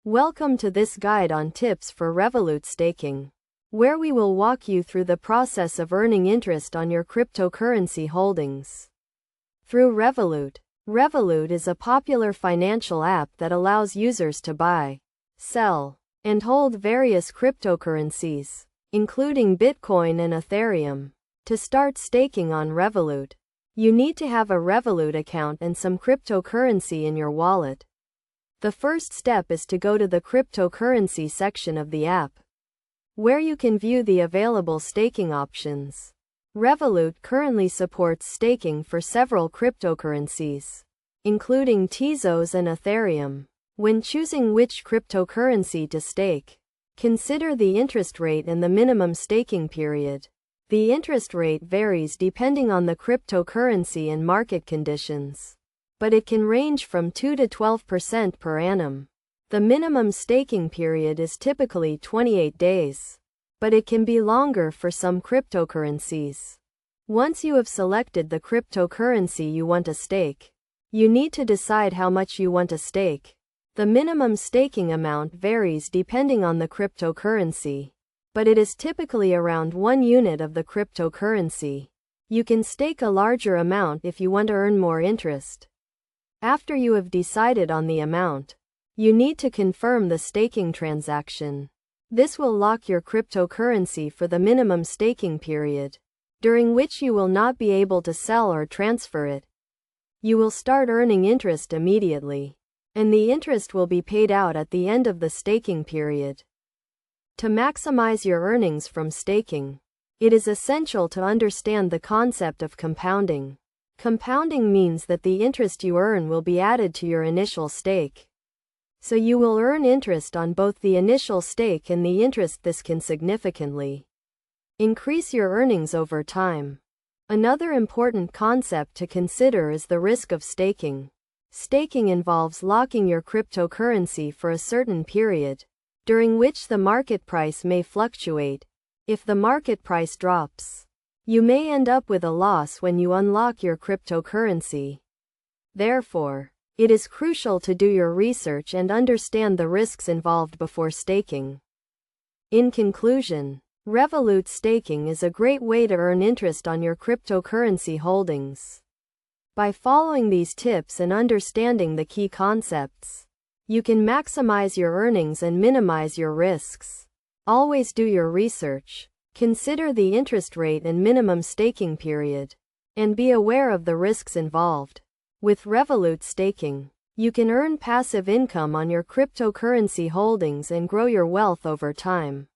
Welcome to this guide on tips for Revolut staking, where we will walk you through the process of earning interest on your cryptocurrency holdings. Through Revolut. Revolut is a popular financial app that allows users to buy, sell, and hold various cryptocurrencies, including Bitcoin and Ethereum. To start staking on Revolut, you need to have a Revolut account and some cryptocurrency in your wallet. The first step is to go to the cryptocurrency section of the app, where you can view the available staking options. Revolut currently supports staking for several cryptocurrencies, including Tezos and Ethereum. When choosing which cryptocurrency to stake, consider the interest rate and the minimum staking period. The interest rate varies depending on the cryptocurrency and market conditions, but it can range from 2 to 12% per annum. The minimum staking period is typically 28 days, but it can be longer for some cryptocurrencies. Once you have selected the cryptocurrency you want to stake, you need to decide how much you want to stake. The minimum staking amount varies depending on the cryptocurrency, but it is typically around 1 unit of the cryptocurrency. You can stake a larger amount if you want to earn more interest. After you have decided on the amount, you need to confirm the staking transaction. This will lock your cryptocurrency for the minimum staking period, during which you will not be able to sell or transfer it. You will start earning interest immediately, and the interest will be paid out at the end of the staking period. To maximize your earnings from staking, it is essential to understand the concept of compounding. Compounding means that the interest you earn will be added to your initial stake. So you will earn interest on both the initial stake and the interest. This can significantly increase your earnings over time. Another important concept to consider is the risk of staking. Staking involves locking your cryptocurrency for a certain period, during which the market price may fluctuate. If the market price drops, you may end up with a loss when you unlock your cryptocurrency. Therefore, it is crucial to do your research and understand the risks involved before staking. In conclusion, Revolut staking is a great way to earn interest on your cryptocurrency holdings. By following these tips and understanding the key concepts, you can maximize your earnings and minimize your risks. Always do your research, consider the interest rate and minimum staking period, and be aware of the risks involved. With Revolut staking, you can earn passive income on your cryptocurrency holdings and grow your wealth over time.